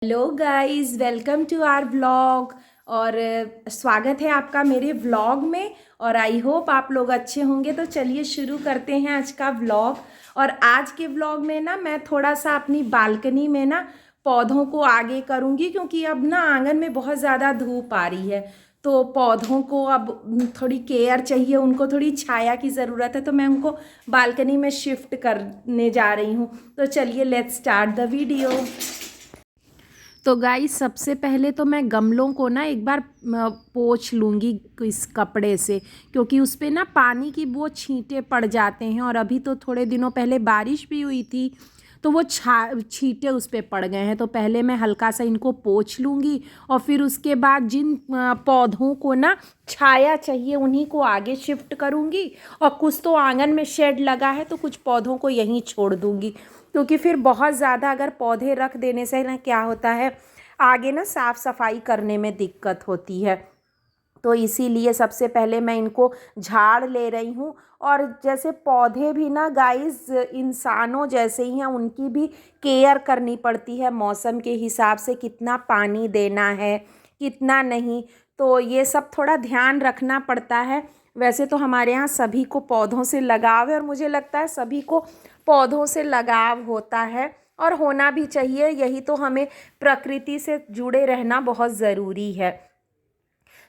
Hello guys, welcome to our vlog. और स्वागत है आपका मेरे व्लॉग में। और आई होप आप लोग अच्छे होंगे। तो चलिए शुरू करते हैं आज का व्लॉग। और आज के व्लॉग में ना मैं थोड़ा सा अपनी बालकनी में ना पौधों को आगे करूँगी, क्योंकि अब ना आंगन में बहुत ज़्यादा धूप आ रही है। तो पौधों को अब थोड़ी केयर चाहिए, उनको थोड़ी छाया की ज़रूरत है। तो मैं उनको बालकनी में शिफ्ट करने जा रही हूँ। तो चलिए लेट्स स्टार्ट द वीडियो। तो गाइस, सबसे पहले तो मैं गमलों को ना एक बार पोंछ लूँगी इस कपड़े से, क्योंकि उस पे ना पानी की वो छींटे पड़ जाते हैं। और अभी तो थोड़े दिनों पहले बारिश भी हुई थी, तो वो छींटे उस पे पड़ गए हैं। तो पहले मैं हल्का सा इनको पोंछ लूँगी, और फिर उसके बाद जिन पौधों को ना छाया चाहिए उन्हीं को आगे शिफ्ट करूँगी। और कुछ तो आंगन में शेड लगा है, तो कुछ पौधों को यहीं छोड़ दूँगी, क्योंकि फिर बहुत ज़्यादा अगर पौधे रख देने से ना क्या होता है, आगे ना साफ़ सफाई करने में दिक्कत होती है। तो इसीलिए सबसे पहले मैं इनको झाड़ ले रही हूँ। और जैसे पौधे भी ना गाइस इंसानों जैसे ही हैं, उनकी भी केयर करनी पड़ती है। मौसम के हिसाब से कितना पानी देना है, कितना नहीं, तो ये सब थोड़ा ध्यान रखना पड़ता है। वैसे तो हमारे यहाँ सभी को पौधों से लगाव है, और मुझे लगता है सभी को पौधों से लगाव होता है, और होना भी चाहिए। यही तो हमें प्रकृति से जुड़े रहना बहुत ज़रूरी है।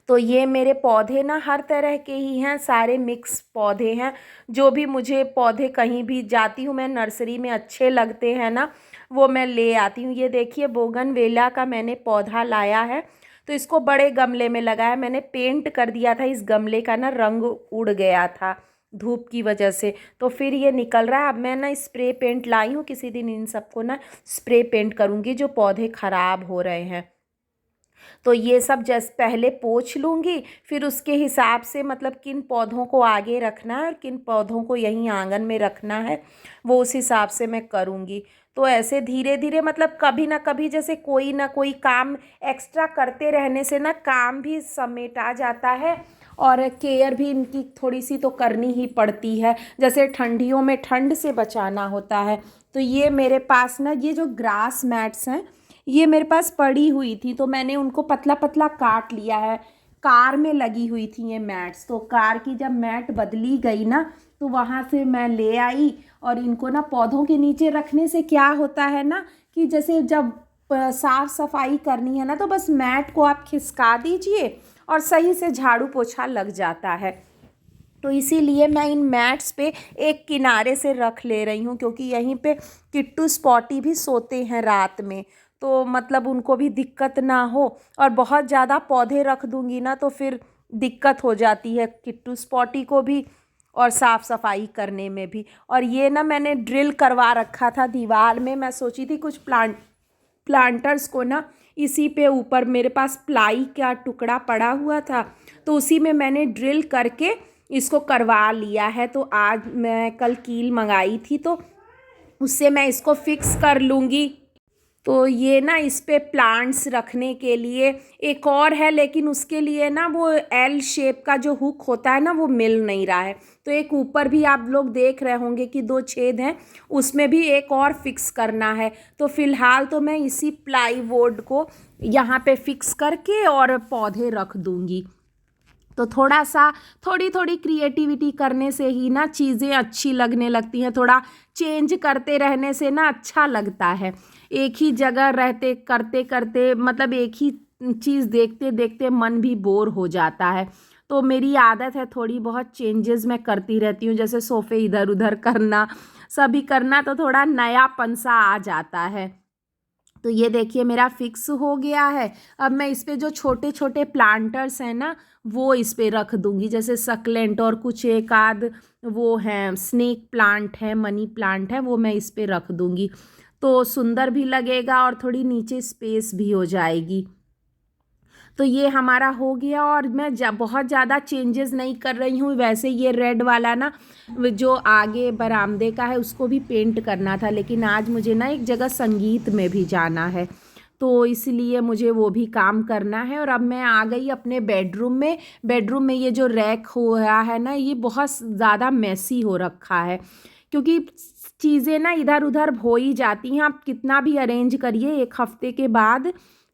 तो ये मेरे पौधे ना हर तरह के ही हैं, सारे मिक्स पौधे हैं। जो भी मुझे पौधे कहीं भी जाती हूँ मैं नर्सरी में अच्छे लगते हैं ना, वो मैं ले आती हूँ। ये देखिए बोगनवेला का मैंने पौधा लाया है। तो इसको बड़े गमले में लगाया, मैंने पेंट कर दिया था। इस गमले का ना रंग उड़ गया था धूप की वजह से, तो फिर ये निकल रहा है। अब मैं ना स्प्रे पेंट लाई हूँ, किसी दिन इन सबको ना स्प्रे पेंट करूँगी जो पौधे ख़राब हो रहे हैं। तो ये सब जैसे पहले पोंछ लूँगी, फिर उसके हिसाब से मतलब किन पौधों को आगे रखना है और किन पौधों को यहीं आंगन में रखना है, वो उस हिसाब से मैं करूँगी। तो ऐसे धीरे धीरे मतलब कभी ना कभी जैसे कोई ना कोई काम एक्स्ट्रा करते रहने से ना काम भी समेटा जाता है, और केयर भी इनकी थोड़ी सी तो करनी ही पड़ती है। जैसे ठंडियों में ठंड से बचाना होता है। तो ये मेरे पास ना ये जो ग्रास मैट्स हैं, ये मेरे पास पड़ी हुई थी, तो मैंने उनको पतला पतला काट लिया है। कार में लगी हुई थी ये मैट्स, तो कार की जब मैट बदली गई ना, तो वहाँ से मैं ले आई। और इनको ना पौधों के नीचे रखने से क्या होता है ना, कि जैसे जब साफ सफाई करनी है ना, तो बस मैट को आप खिसका दीजिए और सही से झाड़ू पोछा लग जाता है। तो इसीलिए मैं इन मैट्स पे एक किनारे से रख ले रही हूँ, क्योंकि यहीं पे किट्टू स्पॉटी भी सोते हैं रात में, तो मतलब उनको भी दिक्कत ना हो। और बहुत ज़्यादा पौधे रख दूँगी ना, तो फिर दिक्कत हो जाती है किट्टू स्पॉटी को भी, और साफ़ सफाई करने में भी। और ये ना मैंने ड्रिल करवा रखा था दीवार में। मैं सोची थी कुछ प्लांटर्स को ना इसी पे ऊपर, मेरे पास प्लाई का टुकड़ा पड़ा हुआ था, तो उसी में मैंने ड्रिल करके इसको करवा लिया है। तो आज मैं कल कील मंगाई थी, तो उससे मैं इसको फिक्स कर लूँगी। तो ये ना इस पे प्लांट्स रखने के लिए एक और है, लेकिन उसके लिए ना वो एल शेप का जो हुक होता है ना, वो मिल नहीं रहा है। तो एक ऊपर भी आप लोग देख रहे होंगे कि 2 छेद हैं, उसमें भी एक और फिक्स करना है। तो फिलहाल तो मैं इसी प्लाईवुड को यहाँ पे फिक्स करके और पौधे रख दूँगी। तो थोड़ा सा थोड़ी थोड़ी क्रिएटिविटी करने से ही ना चीज़ें अच्छी लगने लगती हैं। थोड़ा चेंज करते रहने से ना अच्छा लगता है। एक ही जगह रहते करते करते मतलब एक ही चीज़ देखते देखते मन भी बोर हो जाता है। तो मेरी आदत है थोड़ी बहुत चेंजेस मैं करती रहती हूँ, जैसे सोफ़े इधर उधर करना, सभी करना, तो थोड़ा नयापन सा आ जाता है। तो ये देखिए मेरा फिक्स हो गया है। अब मैं इस पे जो छोटे छोटे प्लांटर्स हैं ना, वो इस पे रख दूंगी, जैसे सकलेंट और कुछ एक आध वो हैं, स्नेक प्लांट है, मनी प्लांट है, वो मैं इस पे रख दूंगी। तो सुंदर भी लगेगा और थोड़ी नीचे स्पेस भी हो जाएगी। तो ये हमारा हो गया। और मैं बहुत ज़्यादा चेंजेस नहीं कर रही हूँ। वैसे ये रेड वाला ना जो आगे बरामदे का है, उसको भी पेंट करना था, लेकिन आज मुझे ना एक जगह संगीत में भी जाना है, तो इसलिए मुझे वो भी काम करना है। और अब मैं आ गई अपने बेडरूम में। बेडरूम में ये जो रैक हो रहा है ना, ये बहुत ज़्यादा मैसी हो रखा है, क्योंकि चीज़ें ना इधर उधर हो ही जाती हैं। आप कितना भी अरेंज करिए, 1 हफ्ते के बाद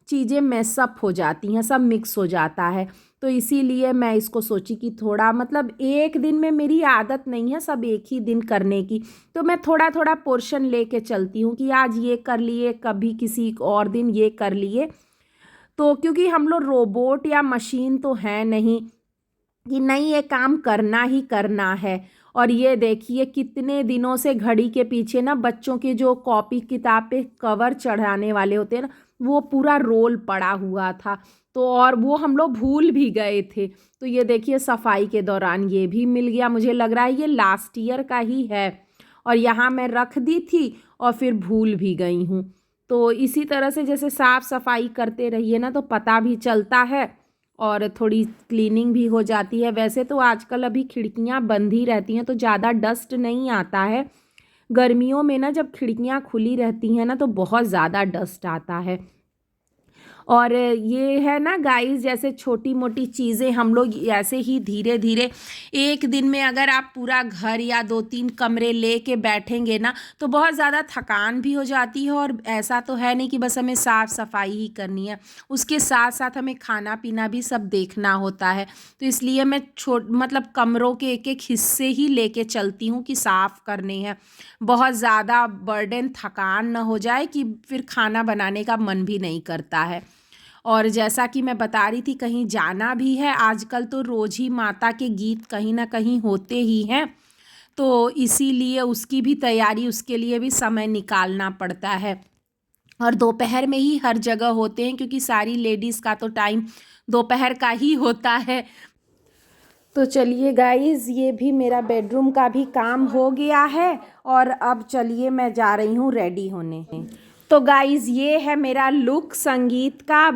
चीज़ें मैसअप हो जाती हैं, सब मिक्स हो जाता है। तो इसीलिए मैं इसको सोची कि थोड़ा मतलब एक दिन में मेरी आदत नहीं है सब एक ही दिन करने की, तो मैं थोड़ा थोड़ा पोर्शन लेके चलती हूँ कि आज ये कर लिए, कभी किसी और दिन ये कर लिए। तो क्योंकि हम लोग रोबोट या मशीन तो हैं नहीं कि नहीं ये काम करना ही करना है। और ये देखिए कितने दिनों से घड़ी के पीछे ना बच्चों के जो कॉपी किताब पे कवर चढ़ाने वाले होते हैं ना, वो पूरा रोल पड़ा हुआ था। तो और वो हम लोग भूल भी गए थे। तो ये देखिए सफाई के दौरान ये भी मिल गया, मुझे लग रहा है ये लास्ट ईयर का ही है। और यहाँ मैं रख दी थी और फिर भूल भी गई हूँ। तो इसी तरह से जैसे साफ़ सफाई करते रहिए ना तो पता भी चलता है और थोड़ी क्लीनिंग भी हो जाती है। वैसे तो आजकल अभी खिड़कियां बंद ही रहती हैं तो ज़्यादा डस्ट नहीं आता है। गर्मियों में ना जब खिड़कियां खुली रहती हैं ना तो बहुत ज़्यादा डस्ट आता है। और ये है ना गाइस, जैसे छोटी मोटी चीज़ें हम लोग ऐसे ही धीरे धीरे, एक दिन में अगर आप पूरा घर या 2-3 कमरे लेके बैठेंगे ना तो बहुत ज़्यादा थकान भी हो जाती है। और ऐसा तो है नहीं कि बस हमें साफ़ सफाई ही करनी है, उसके साथ साथ हमें खाना पीना भी सब देखना होता है। तो इसलिए मैं मतलब कमरों के एक एक हिस्से ही लेके चलती हूँ कि साफ़ करने हैं, बहुत ज़्यादा बर्डन थकान ना हो जाए कि फिर खाना बनाने का मन भी नहीं करता है। और जैसा कि मैं बता रही थी कहीं जाना भी है, आजकल तो रोज़ ही माता के गीत कहीं ना कहीं होते ही हैं। तो इसीलिए उसकी भी तैयारी, उसके लिए भी समय निकालना पड़ता है। और दोपहर में ही हर जगह होते हैं क्योंकि सारी लेडीज़ का तो टाइम दोपहर का ही होता है। तो चलिए गाइज़, ये भी मेरा बेडरूम का भी काम हो गया है और अब चलिए मैं जा रही हूँ रेडी होने। तो गाइज़ ये है मेरा लुक संगीत का,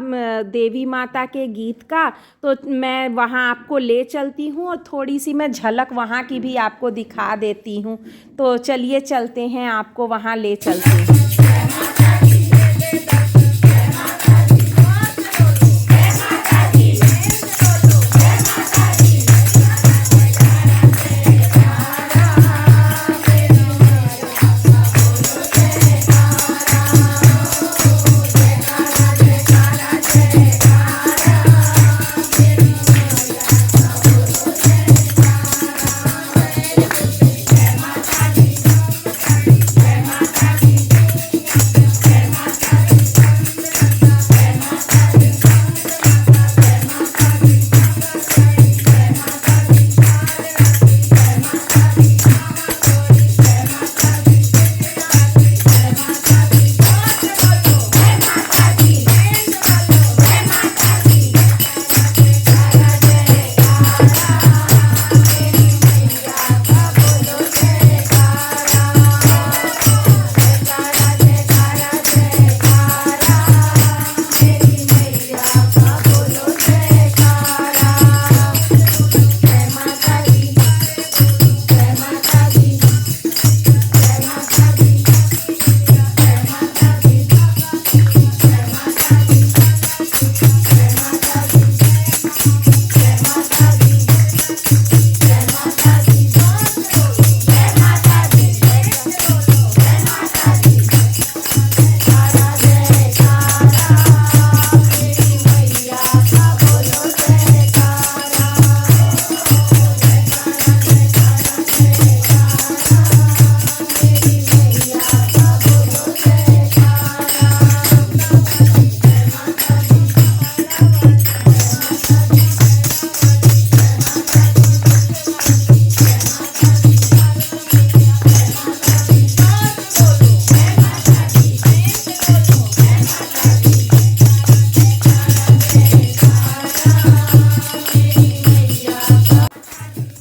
देवी माता के गीत का। तो मैं वहाँ आपको ले चलती हूँ और थोड़ी सी मैं झलक वहाँ की भी आपको दिखा देती हूँ। तो चलिए चलते हैं, आपको वहाँ ले चलते हैं।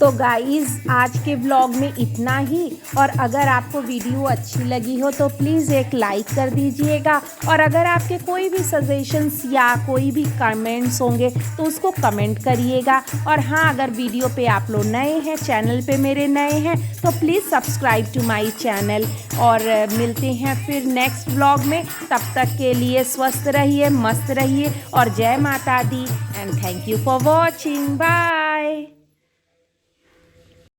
तो गाइज़ आज के व्लॉग में इतना ही। और अगर आपको वीडियो अच्छी लगी हो तो प्लीज़ एक लाइक कर दीजिएगा। और अगर आपके कोई भी सजेशंस या कोई भी कमेंट्स होंगे तो उसको कमेंट करिएगा। और हाँ, अगर वीडियो पे आप लोग नए हैं, चैनल पे मेरे नए हैं, तो please subscribe to my channel. और मिलते हैं फिर नेक्स्ट व्लॉग में। तब तक के लिए स्वस्थ रहिए, मस्त रहिए और जय माता दी and thank you for watching. Bye.